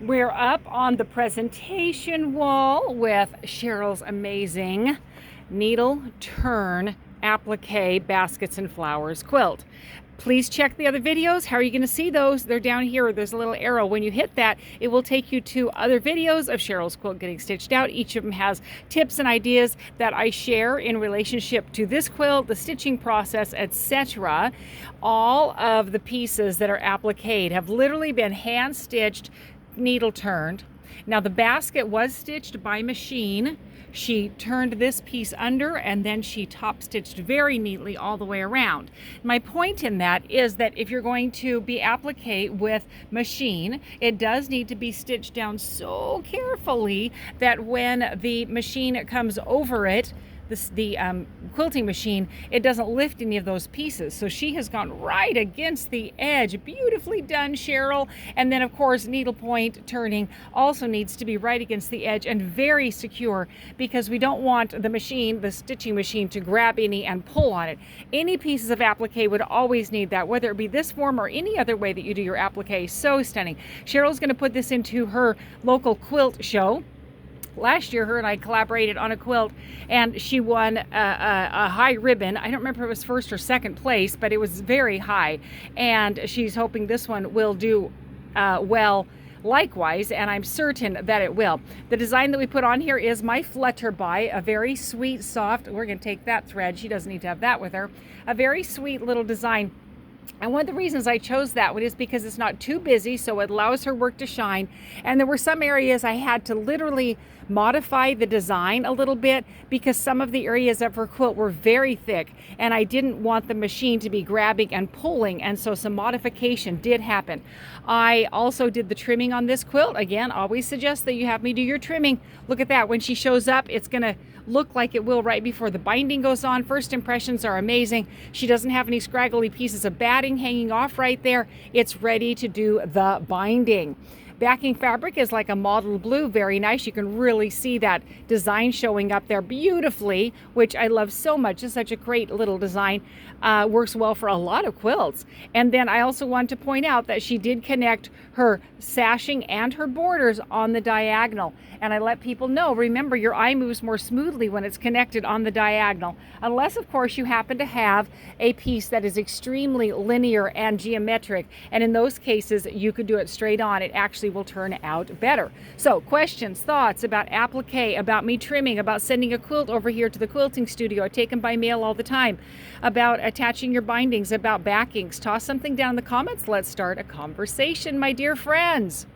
We're up on the presentation wall with Cheryl's amazing needle turn applique baskets and flowers quilt. Please check the other videos. How are you going to see those? They're down here. There's a little arrow. When you hit that, it will take you to other videos of Cheryl's quilt getting stitched out. Each of them has tips and ideas that I share in relationship to this quilt, the stitching process, etc. All of the pieces that are appliqued have literally been hand stitched, needle turned. Now the basket was stitched by machine. She turned this piece under and then she top stitched very neatly all the way around. My point in that is that if you're going to be applique with machine, it does need to be stitched down so carefully that when the machine comes over it, the quilting machine, it doesn't lift any of those pieces. So she has gone right against the edge. Beautifully done, Cheryl. And then of course needlepoint turning also needs to be right against the edge and very secure, because we don't want the machine, the stitching machine, to grab any and pull on it. Any pieces of applique would always need that, whether it be this form or any other way that you do your applique. So stunning. Cheryl's going to put this into her local quilt show. Last year, her and I collaborated on a quilt, and she won a high ribbon. I don't remember if it was first or second place, but it was very high. And she's hoping this one will do well likewise, and I'm certain that it will. The design that we put on here is my Flutterby, a very sweet, soft, we're going to take that thread. She doesn't need to have that with her. A very sweet little design. And one of the reasons I chose that one is because it's not too busy, so it allows her work to shine. And there were some areas I had to literally modify the design a little bit, because some of the areas of her quilt were very thick and I didn't want the machine to be grabbing and pulling, and so some modification did happen. I also did the trimming on this quilt. Again, always suggest that you have me do your trimming. Look at that. When she shows up, it's going to look like it will right before the binding goes on. First impressions are amazing. She doesn't have any scraggly pieces of batting hanging off right there. It's ready to do the binding. Backing fabric is like a mottled blue, very nice. You can really see that design showing up there beautifully, which I love so much. It's such a great little design. Works well for a lot of quilts. And then I also want to point out that she did connect her sashing and her borders on the diagonal. And I let people know, remember, your eye moves more smoothly when it's connected on the diagonal. Unless, of course, you happen to have a piece that is extremely linear and geometric. And in those cases, you could do it straight on. It actually will turn out better. So questions, thoughts about applique, about me trimming, about sending a quilt over here to the quilting studio. I take them by mail all the time. About attaching your bindings, about backings. Toss something down in the comments. Let's start a conversation, my dear friends.